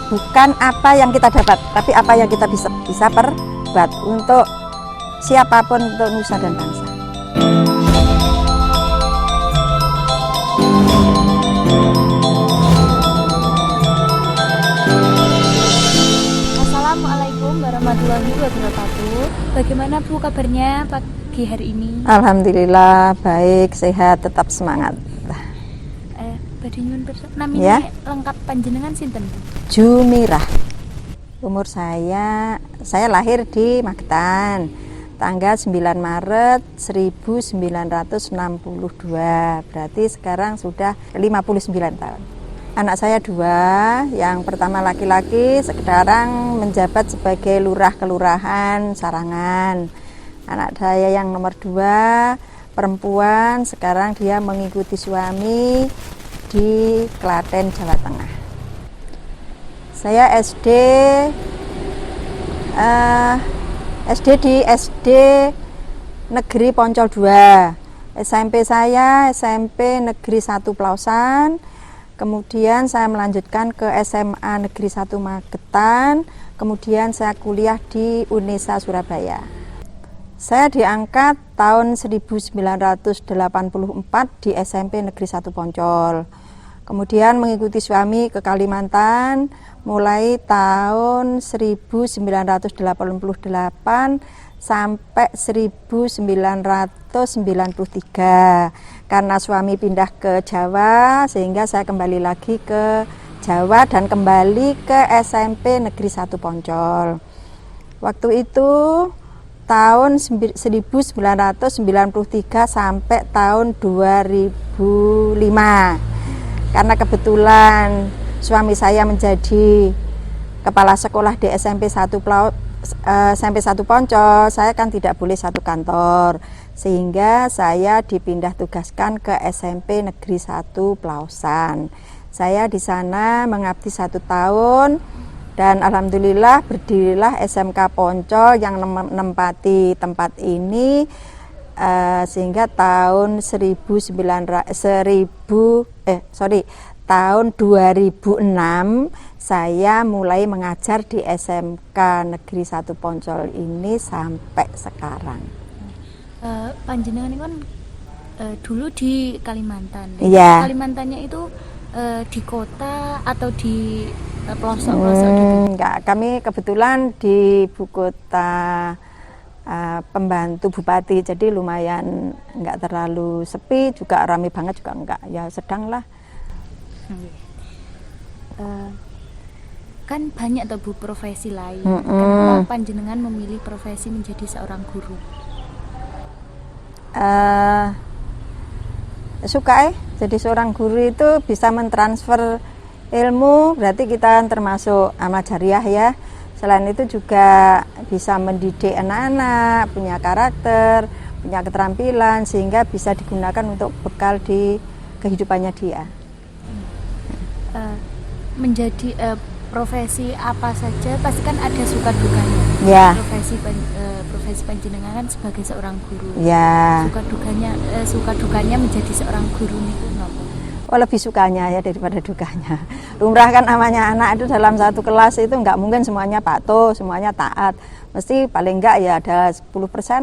bukan apa yang kita dapat, tapi apa yang kita bisa perbuat untuk siapapun, untuk nusa dan bangsa. Assalamualaikum warahmatullahi wabarakatuh. Bagaimana Bu kabarnya pagi hari ini? Alhamdulillah baik, sehat, tetap semangat. Badhe nyuwun pirsa, namanya lengkap panjenengan sinten Bu? Jumirah. Umur saya lahir di Magetan tanggal 9 Maret 1962. Berarti sekarang sudah 59 tahun. Anak saya 2, yang pertama laki-laki, sekarang menjabat sebagai lurah kelurahan Sarangan. Anak saya yang nomor 2 perempuan, sekarang dia mengikuti suami di Klaten, Jawa Tengah. Saya SD di SD Negeri Poncol 2. SMP saya SMP Negeri 1 Plausan. Kemudian saya melanjutkan ke SMA Negeri 1 Magetan. Kemudian saya kuliah di UNESA Surabaya. Saya diangkat tahun 1984 di SMP Negeri 1 Poncol. Kemudian mengikuti suami ke Kalimantan mulai tahun 1988 sampai 1993. Karena suami pindah ke Jawa, sehingga saya kembali lagi ke Jawa dan kembali ke SMP Negeri 1 Poncol. Waktu itu tahun 1993 sampai tahun 2005. Karena kebetulan suami saya menjadi kepala sekolah di SMP 1 Poncol, saya kan tidak boleh satu kantor, sehingga saya dipindah tugaskan ke SMP Negeri 1 Plausan. Saya di sana mengabdi 1 tahun dan alhamdulillah berdirilah SMK Poncol yang menempati tempat ini sehingga tahun tahun 2006 saya mulai mengajar di SMK Negeri 1 Poncol ini sampai sekarang. Panjenengan ini kan dulu di Kalimantan. Iya. Kalimantannya itu di kota atau di pelosok-pelosok gitu? Enggak, kami kebetulan di ibu kota pembantu bupati, jadi lumayan enggak terlalu sepi, juga ramai banget juga enggak, ya sedang lah. Kan banyak tuh Bu profesi lain. Kenapa panjenengan memilih profesi menjadi seorang guru? Suka jadi seorang guru itu bisa mentransfer ilmu, berarti kita termasuk amal jariah ya. Selain itu juga bisa mendidik anak-anak, punya karakter, punya keterampilan, sehingga bisa digunakan untuk bekal di kehidupannya dia. Menjadi profesi apa saja pasti kan ada suka dukanya. Ya. Profesi panjenengan kan sebagai seorang guru. Ya. Suka dukanya menjadi seorang guru itu kenapa? Oh, lebih sukanya ya daripada dukanya. Lumrah kan namanya anak itu dalam satu kelas itu nggak mungkin semuanya patuh, semuanya taat. Mesti paling enggak ya ada 10%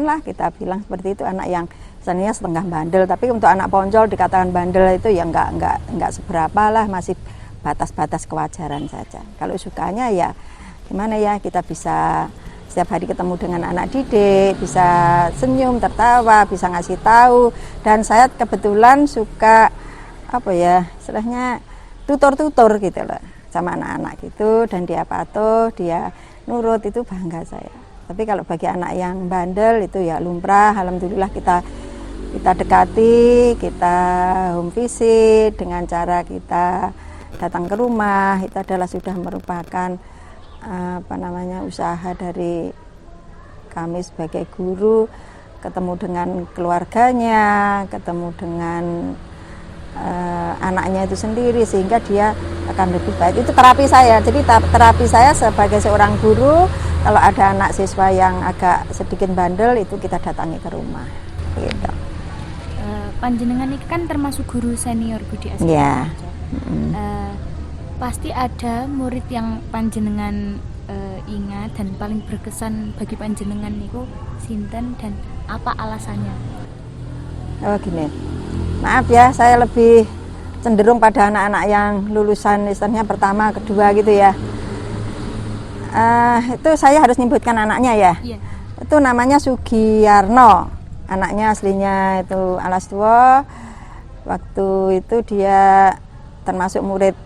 lah kita bilang seperti itu, anak yang sebenarnya setengah bandel. Tapi untuk anak Poncol dikatakan bandel itu ya enggak seberapa lah, masih batas-batas kewajaran saja. Kalau sukanya ya gimana ya, kita bisa setiap hari ketemu dengan anak didik, bisa senyum, tertawa, bisa ngasih tahu. Dan saya kebetulan suka istilahnya tutor-tutor gitu loh sama anak-anak gitu, dan dia patuh, dia nurut, itu bangga saya. Tapi kalau bagi anak yang bandel itu ya lumrah, alhamdulillah kita dekati, kita home visit dengan cara kita datang ke rumah. Itu adalah sudah merupakan usaha dari kami sebagai guru, ketemu dengan keluarganya, ketemu dengan anaknya itu sendiri, sehingga dia akan lebih baik. Itu terapi saya. Jadi terapi saya sebagai seorang guru, kalau ada anak siswa yang agak sedikit bandel, itu kita datangi ke rumah gitu. Panjenengan ini kan termasuk guru senior Bu di SMK. Yeah. Pasti ada murid yang panjenengan ingat dan paling berkesan bagi panjenengan niku sinten dan apa alasannya? Oh gini, maaf ya, saya lebih cenderung pada anak-anak yang lulusan istilahnya pertama, kedua gitu ya. Itu saya harus nyebutkan anaknya ya. Iya. Itu namanya Sugiyarno, anaknya aslinya itu Alas Tua. Waktu itu dia termasuk murid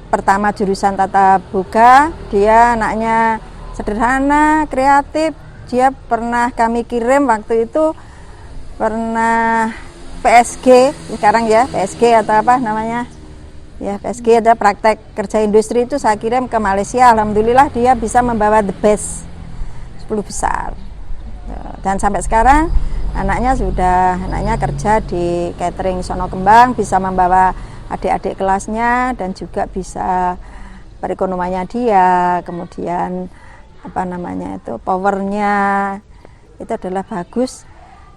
pertama jurusan Tata Boga. Dia anaknya sederhana, kreatif. Dia pernah kami kirim waktu itu, pernah PSG, sekarang ya PSG atau apa namanya ya, PSG ada praktek kerja industri, itu saya kirim ke Malaysia. Alhamdulillah dia bisa membawa the best 10 besar, dan sampai sekarang anaknya kerja di catering Sono Kembang, bisa membawa adik-adik kelasnya dan juga bisa perekonomiannya dia, kemudian apa namanya itu powernya itu adalah bagus.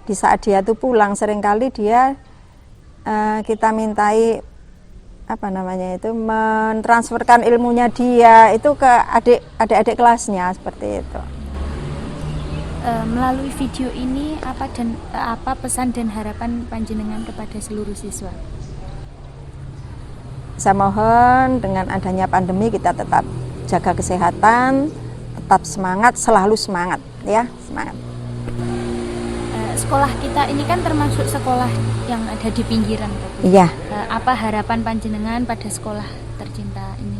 Di saat dia tuh pulang seringkali dia kita mintai apa namanya itu mentransferkan ilmunya dia itu ke adik-adik kelasnya seperti itu. Melalui video ini apa pesan dan harapan panjenengan kepada seluruh siswa? Saya mohon dengan adanya pandemi kita tetap jaga kesehatan, tetap semangat, selalu semangat ya, semangat. Sekolah kita ini kan termasuk sekolah yang ada di pinggiran, Pak. Iya. Apa harapan panjenengan pada sekolah tercinta ini?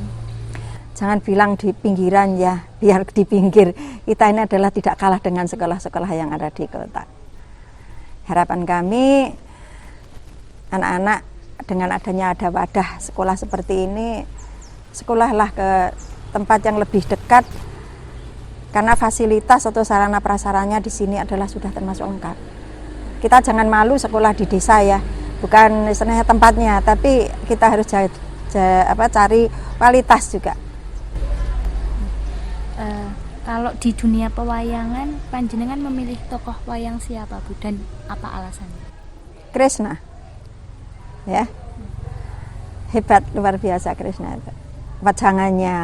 Jangan bilang di pinggiran ya, biar di pinggir. Kita ini adalah tidak kalah dengan sekolah-sekolah yang ada di kota. Harapan kami anak-anak dengan adanya ada wadah sekolah seperti ini, sekolahlah ke tempat yang lebih dekat, karena fasilitas atau sarana prasaranya di sini adalah sudah termasuk lengkap. Kita jangan malu sekolah di desa ya, bukan istilahnya tempatnya, tapi kita harus cari kualitas juga. Kalau di dunia pewayangan, panjenengan memilih tokoh wayang siapa, Bu, dan apa alasannya? Krishna, ya, hebat, luar biasa Krishna itu, wajangannya.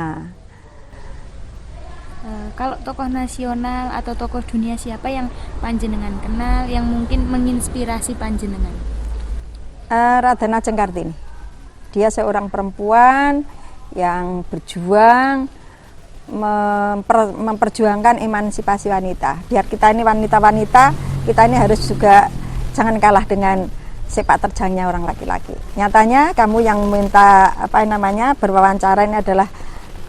Kalau tokoh nasional atau tokoh dunia siapa yang panjenengan kenal, yang mungkin menginspirasi panjenengan? Radhana Cengkartini. Dia seorang perempuan yang berjuang memperjuangkan emansipasi wanita. Biar kita ini wanita-wanita, kita ini harus juga jangan kalah dengan sepak terjangnya orang laki-laki. Nyatanya kamu yang minta berwawancara ini adalah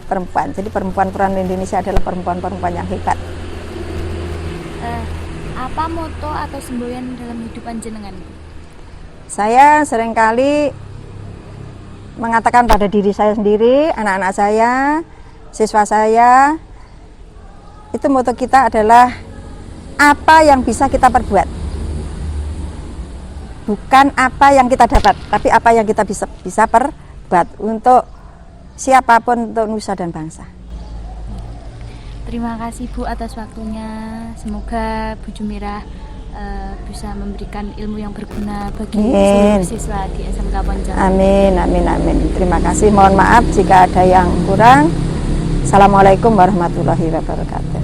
perempuan. Jadi perempuan-perempuan Indonesia adalah perempuan-perempuan yang hebat. Apa moto atau semboyan dalam hidup panjenengan? Saya seringkali mengatakan pada diri saya sendiri, anak-anak saya, siswa saya, itu moto kita adalah apa yang bisa kita perbuat, bukan apa yang kita dapat, tapi apa yang kita bisa perbuat untuk siapapun, untuk nusa dan bangsa. Terima kasih Bu atas waktunya. Semoga Bu Jumirah bisa memberikan ilmu yang berguna bagi seluruh siswa di SMK Ponjong. Amin, amin, amin. Terima kasih. Mohon maaf jika ada yang kurang. Assalamualaikum warahmatullahi wabarakatuh.